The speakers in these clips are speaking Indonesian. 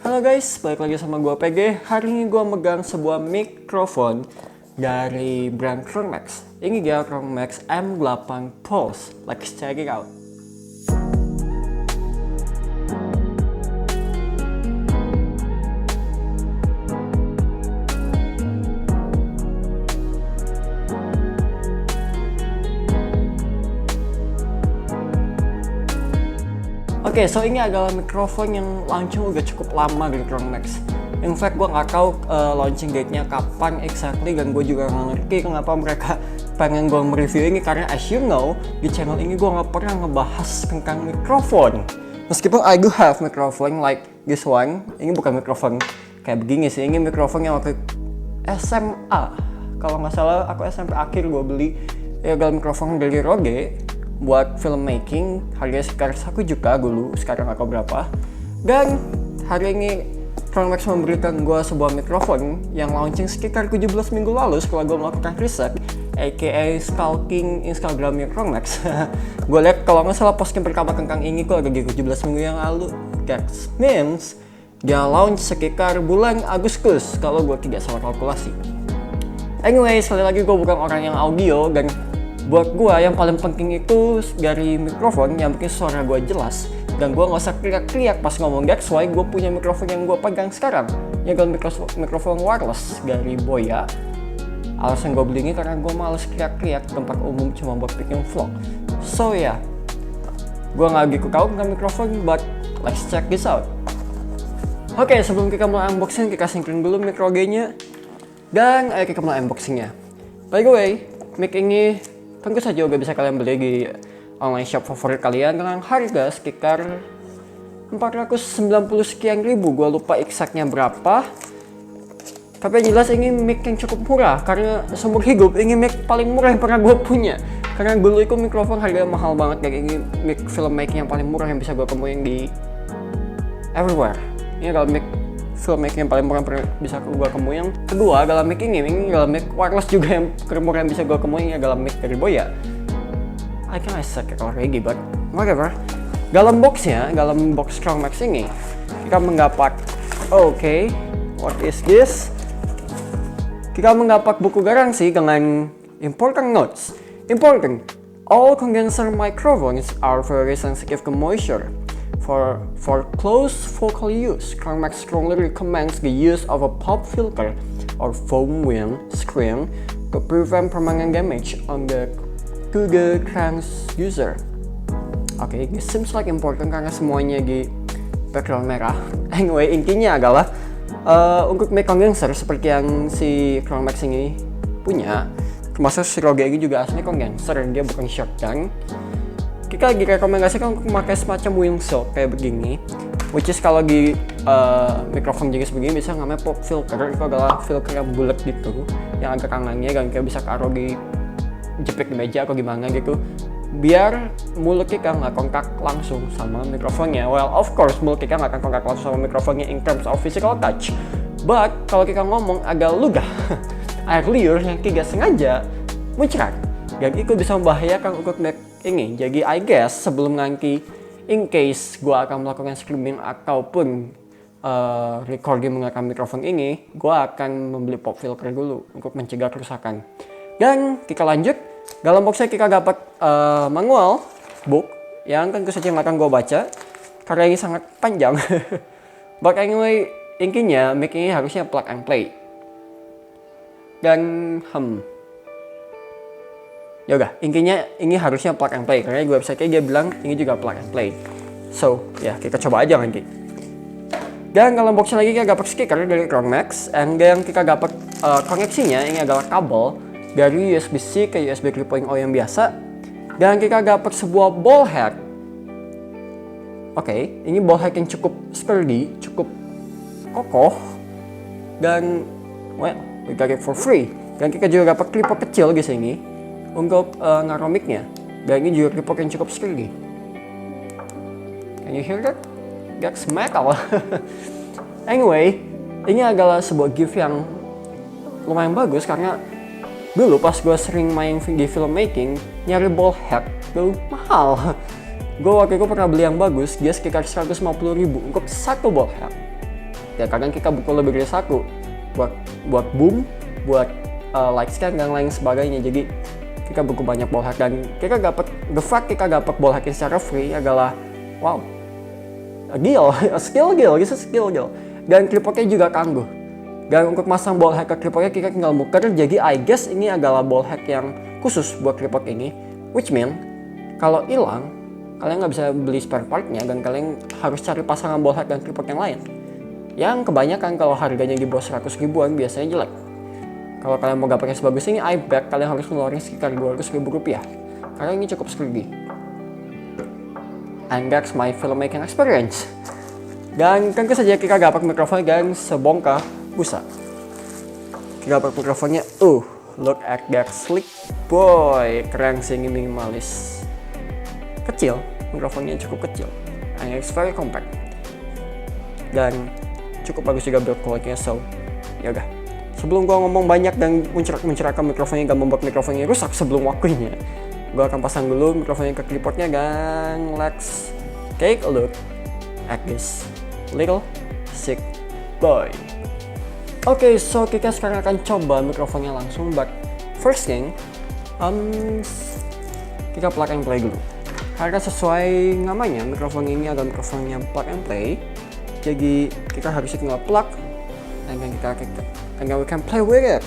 Halo guys, balik lagi sama gue PG. Hari ini gue megang sebuah mikrofon dari brand Chromemax. Ini dia Chromemax M8 Pulse. Let's check it out. Oke, so ini adalah mikrofon yang launching udah cukup lama dari Chromemax. In fact, gue nggak tahu launching date-nya kapan exactly, dan gue juga nggak ngerti kenapa mereka pengen gue mereview ini, karena as you know, di channel ini gue nggak pernah ngebahas tentang mikrofon. Meskipun I do have microphone like this one, ini bukan mikrofon kayak begini sih, ini mikrofon yang waktu SMA. Kalau nggak salah, aku SMP akhir gue beli ya mikrofon dari Rode buat filmmaking, harganya sekitar 1 juta dulu, sekarang nggak tahu berapa. Dan hari ini Chromemax memberikan gue sebuah mikrofon yang launching sekitar 17 minggu lalu setelah gue melakukan riset, aka stalking Instagramnya Chromemax. Gue lihat kalau nggak salah posting pertama tentang ini kok lagi 17 minggu yang lalu. That means dia launch sekitar bulan Agustus kalau gue tidak salah kalkulasi. Anyway, sekali lagi gue bukan orang yang audio, dan buat gue yang paling penting itu dari mikrofon yang bikin suara gue jelas dan gue nggak usah teriak-teriak pas ngomong. That's why gue punya mikrofon yang gue pegang sekarang, yang mikrofon wireless dari Boya. Alasan gue beli ini karena gue males teriak-teriak tempat umum cuma buat bikin vlog. So ya, gue nggak gitu tahu tentang mikrofon, but let's check this out. Oke, sebelum kita mulai unboxing, kita syncing dulu mikrofon-nya, dan ayo kita mulai unboxingnya. By the way, mic ini tentu saja udah bisa kalian beli di online shop favorit kalian dengan harga sekitar 490 sekian ribu. Gua lupa exactnya berapa. Tapi yang jelas ini mic yang cukup murah, karena seumur hidup ini mic paling murah yang pernah gue punya. Karena dulu itu mikrofon harganya mahal banget, dan ini mic filmmaking yang paling murah yang bisa gue temuin di everywhere. Ini kalau mic filmmaking yang paling murah yang bisa gue temuin. Kedua adalah mic ini adalah mic wireless juga yang murah yang bisa gue temuin. Ini adalah mic dari Boya. I can't say kalau reggae, but whatever. Dalam box Chromemax ini kita mendapat what is this? Kita mendapat buku garansi dengan important notes. Important, all condenser microphones are very sensitive to moisture. For close vocal use, Chromemax strongly recommends the use of a pop filter or foam screen to prevent permanent damage on the transducer. Okay, this seems like important karena semuanya di background merah. Anyway, intinya adalah untuk mic condenser seperti yang si Chromemax ini punya, termasuk si Rode ini juga aslinya condenser, dia bukan shotgun. Kita direkomendasikan untuk memakai semacam wingsock kayak begini, which is kalau di mikrofon jenis begini bisa namanya pop filter. Itu adalah filter yang bulat gitu, yang agak kanannya, dan kita bisa taruh di jepit di meja atau gimana gitu, biar mulut kita nggak kontak langsung sama mikrofonnya. Well, of course mulut kita nggak akan kontak langsung sama mikrofonnya in terms of physical touch, but kalau kita ngomong agak ludah, air liur yang tidak sengaja muncrat, dan itu bisa membahayakan untuk mic ini. Jadi I guess sebelum nanti in case gue akan melakukan streaming ataupun recording menggunakan mikrofon ini, gue akan membeli pop filter dulu untuk mencegah kerusakan. Dan kita lanjut. Dalam boxnya kita dapat manual book yang tentu saja akan gue baca karena ini sangat panjang. But anyway, intinya mic ini harusnya plug and play. Dan ya udah, intinya ini harusnya plug and play karena di website-nya dia bilang ini juga plug and play. So ya, kita coba aja nanti. Dan dalam boxnya lagi kita dapat speaker dari Chromemax, and yang kita dapat koneksinya ini adalah kabel dari USB-C ke USB 3.0 yang biasa, dan kita dapat sebuah ball head. Oke, ini ball head yang cukup sturdy, cukup kokoh, dan well, we got it for free. Dan kita juga dapat tripod kecil di sini untuk naruh mic-nya, dan ini juga tripod yang cukup sturdy. Can you hear that? That's metal. Anyway, ini adalah sebuah gift yang lumayan bagus karena dulu pas gue sering main di filmmaking, nyari ball head itu mahal. Gue waktu itu pernah beli yang bagus, dia sekitar 150.000 untuk satu ball head. ya kadang kita butuh lebih dari satu buat boom, buat light scan dan lain sebagainya. Jadi kita butuh banyak ball hack, dan kita dapat the fact kita dapat ball hacking secara free adalah wow, skill gil. Dan clipboardnya juga tangguh. Dan untuk masang ball hack ke clipboardnya kita tinggal muter. Jadi I guess ini adalah ball hack yang khusus buat clipboard ini, which mean kalau hilang kalian nggak bisa beli spare partnya dan kalian harus cari pasangan ball hack dan clipboard yang lain, yang kebanyakan kalau harganya di bawah 100 ribuan biasanya jelek. Kalau kalian mau pakai sebagus ini, I bet kalian harus ngeluarin sekitar 200 ribu rupiah karena ini cukup skrigi. And that's my filmmaking experience. Dan tentu saja kita dapat mikrofon dan sebongkah busa. Kita dapat mikrofonnya, look at that slick boy, keren sih, ini minimalis. Kecil, mikrofonnya cukup kecil, and it's very compact. Dan cukup bagus juga build quality-nya, so yaudah. Sebelum gua ngomong banyak dan mencerahkan mikrofonnya gak membuat mikrofonnya rusak sebelum waktunya, gua akan pasang dulu mikrofonnya ke clipboardnya dan let's take a look at this little sick boy. Oke, so kita sekarang akan coba mikrofonnya langsung, but first thing, kita plug and play dulu. Karena sesuai namanya, mikrofon ini adalah mikrofon yang plug and play. Jadi kita harus tinggal plug, and then we can play with it.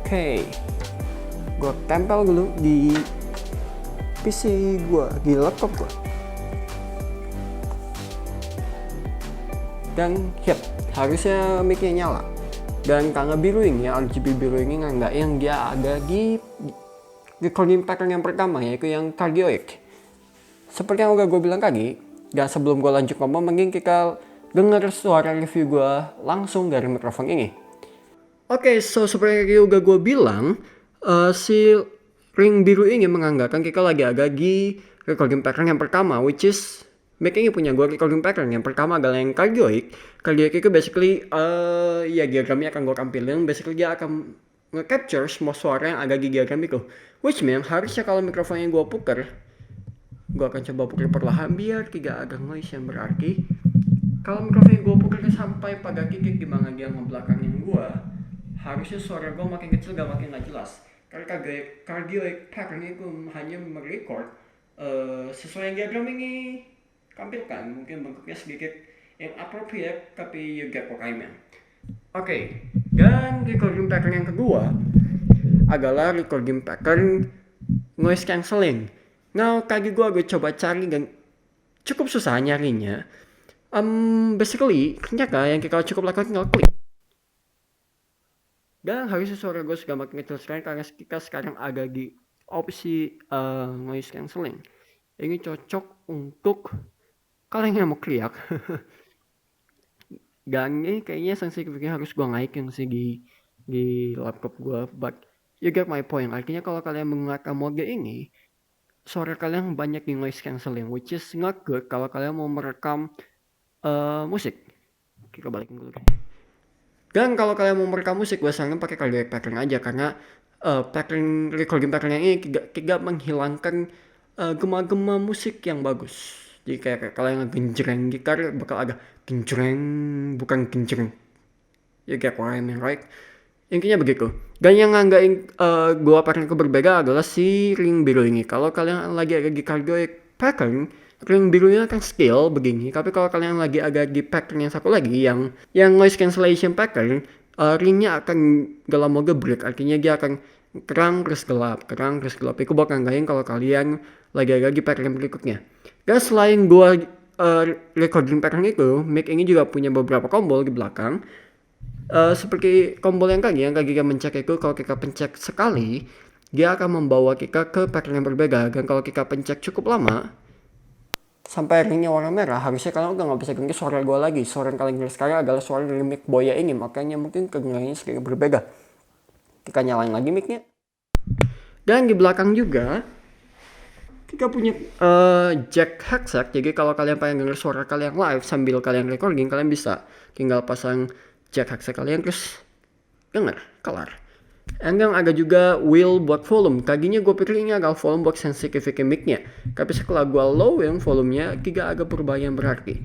Oke, gua tempel dulu di PC gua, di laptop gua. Dan harusnya mic-nya nyala. Dan karena biru ini, RGB biru ini nggak yang dia ada di recording pattern yang pertama, yaitu yang cardioid. Seperti yang udah gue bilang tadi, dan sebelum gue lanjut ngomong, mending kita denger suara review gue langsung dari mikrofon ini. Oke, so seperti yang udah gue bilang, si ring biru ini menganggarkan kita lagi ada di recording pattern yang pertama, which is mic ini punya gue recording pattern. Yang pertama adalah yang cardioid. Cardioid itu basically ya diagramnya akan gue tampilin. Basically dia akan nge-capture semua suara yang ada di diagram itu. Which means harusnya kalau mikrofonnya gue puker, gue akan coba puker perlahan biar tidak ada noise yang berarti. Kalau mikrofonnya gue puker sampai pada titik di mana dia ngebelakangin gue, harusnya suara gue makin kecil gak makin gak jelas. Karena cardioid pattern itu hanya merecord sesuai yang diagram ini tampilkan, mungkin bentuknya sedikit inappropriate, tapi you get what I mean. Oke, dan recording pattern yang kedua adalah recording pattern noise cancelling. Nah, tadi gue agak coba cari dan cukup susah nyarinya. Basically, ternyata yang kita cukup lakukan tinggal klik. Dan harusnya suara gue sudah makin kecil sekarang karena kita sekarang ada di opsi noise cancelling. Ini cocok untuk kalian yang mau teriak. Dan ini kayaknya sensitivity harus gue naikin sih di laptop gue, but you get my point. Artinya kalau kalian menggunakan mode ini, suara kalian banyak di noise cancelling, which is not good kalau kalian mau merekam musik. Kita balikin dulu. Dan kalau kalian mau merekam musik, gue saranin pakai cardioid pattern aja, karena recording pattern ini tidak menghilangkan gema-gema musik yang bagus. Jadi kayak kalian genjreng gitar bakal ada genjreng, bukan genjreng. You get what I mean, right? Intinya begitu. Dan yang nganggain gue pattern itu berbeda adalah si ring biru ini. Kalau kalian lagi ada di cardioid pattern, ring birunya akan scale begini. Tapi kalau kalian lagi ada di pattern yang satu lagi, yang noise cancellation pattern, ringnya akan dalam mode break. Artinya dia akan terang terus gelap. Itu bakal nganggain kalau kalian lagi ada di pattern berikutnya. Dan selain gua recording pattern itu, mic ini juga punya beberapa tombol di belakang. Seperti tombol yang tadi kita mencet itu, kalau kita pencet sekali, dia akan membawa kita ke pattern yang berbeda. Dan kalau kita pencet cukup lama, sampai ringnya warna merah, harusnya kalian udah gak bisa ganti suara gua lagi. Suara yang kalian dengar sekarang adalah suara dari mic Boya ini, makanya mungkin kedengarannya sedikit berbeda. Kita nyalain lagi micnya. Dan di belakang juga kita punya jack headset. Jadi kalau kalian pengen denger suara kalian live sambil kalian recording, kalian bisa tinggal pasang jack headset kalian terus denger, kelar. And then ada juga wheel buat volume. Tadinya gue pikir ini agak volume buat sensitivity mic-nya, tapi setelah gue low yang volumenya, tidak agak perubahan yang berarti.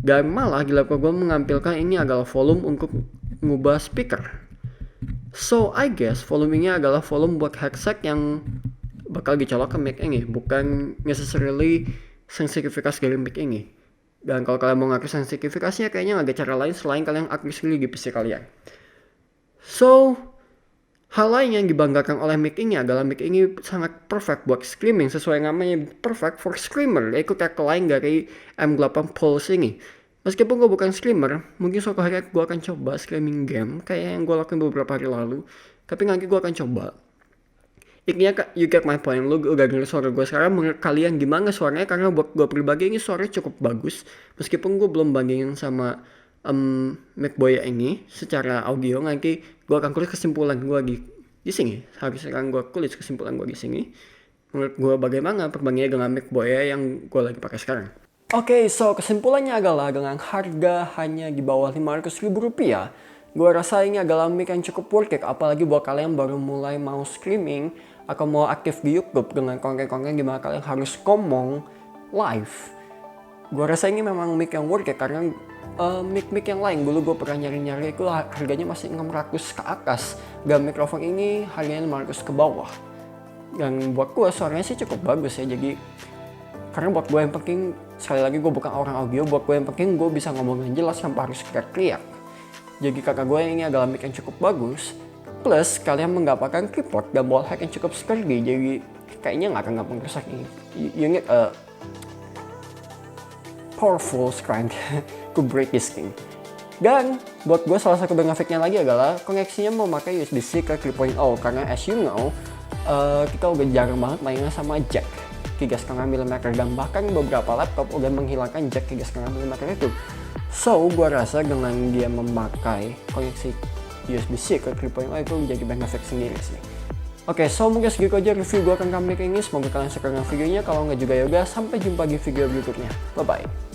Dan malah di laptop gue mengampilkan ini adalah volume untuk ngubah speaker. So I guess volumenya adalah volume buat headset yang bakal dicolok ke mic ini, bukan necessarily sensitivitas dari mic ini. Dan kalau kalian mau ngatur sensitivitasnya, kayaknya ada cara lain selain kalian aktif sendiri di PC kalian. So hal lain yang dibanggakan oleh mic ini adalah mic ini sangat perfect buat screaming, sesuai namanya perfect for screamer, yaitu tagline dari M8 Pulse ini. Meskipun gue bukan screamer, mungkin suatu hari gue akan coba screaming game kayak yang gue lakukan beberapa hari lalu. Tapi nanti gue akan coba. Intinya you get my point, lu udah denger suara gue sekarang. Menurut kalian gimana suaranya? Karena buat gue pribadi ini suaranya cukup bagus. Meskipun gue belum bandingin sama MacBook ini secara audio, nanti gue akan kulik kesimpulan gue di sini. Habis sekarang gue kulik kesimpulan gue di sini. Menurut gue bagaimana perbandingannya dengan MacBook yang gue lagi pakai sekarang. Oke, so kesimpulannya adalah dengan harga hanya di bawah 500 ribu rupiah, gue rasa ini adalah mic yang cukup worth it, apalagi buat kalian baru mulai mau streaming atau mau aktif di YouTube dengan konten-konten dimana kalian harus ngomong live. Gue rasa ini memang mic yang worth it karena mic-mic yang lain dulu gue pernah nyari-nyari itu harganya masih 600 ke atas, dan mikrofon ini harganya 500 ke bawah. Dan buat gue suaranya sih cukup bagus ya, jadi karena buat gue yang penting, sekali lagi gue bukan orang audio, buat gue yang penting gue bisa ngomong dengan jelas tanpa harus teriak. Jadi kakak gue ini adalah mic yang cukup bagus, plus kalian mendapatkan keyboard dan wallhack yang cukup sturdy, jadi kayaknya nggak akan gampang rusak ini. You need a powerful strength to break this thing. Dan buat gue salah satu benefitnya lagi adalah koneksinya memakai USB-C ke 3.0, karena as you know, kita udah jarang banget mainnya sama jack 3,5 mm, dan bahkan beberapa laptop udah menghilangkan jack 3,5 mm itu. So gue rasa dengan dia memakai koneksi USB-C ke 3.0 itu menjadi benefit sendiri sih. Oke, so mungkin segitu aja review gue tentang mic ini. Semoga kalian suka dengan videonya. Kalau nggak juga ya udah, sampai jumpa di video berikutnya. Bye bye.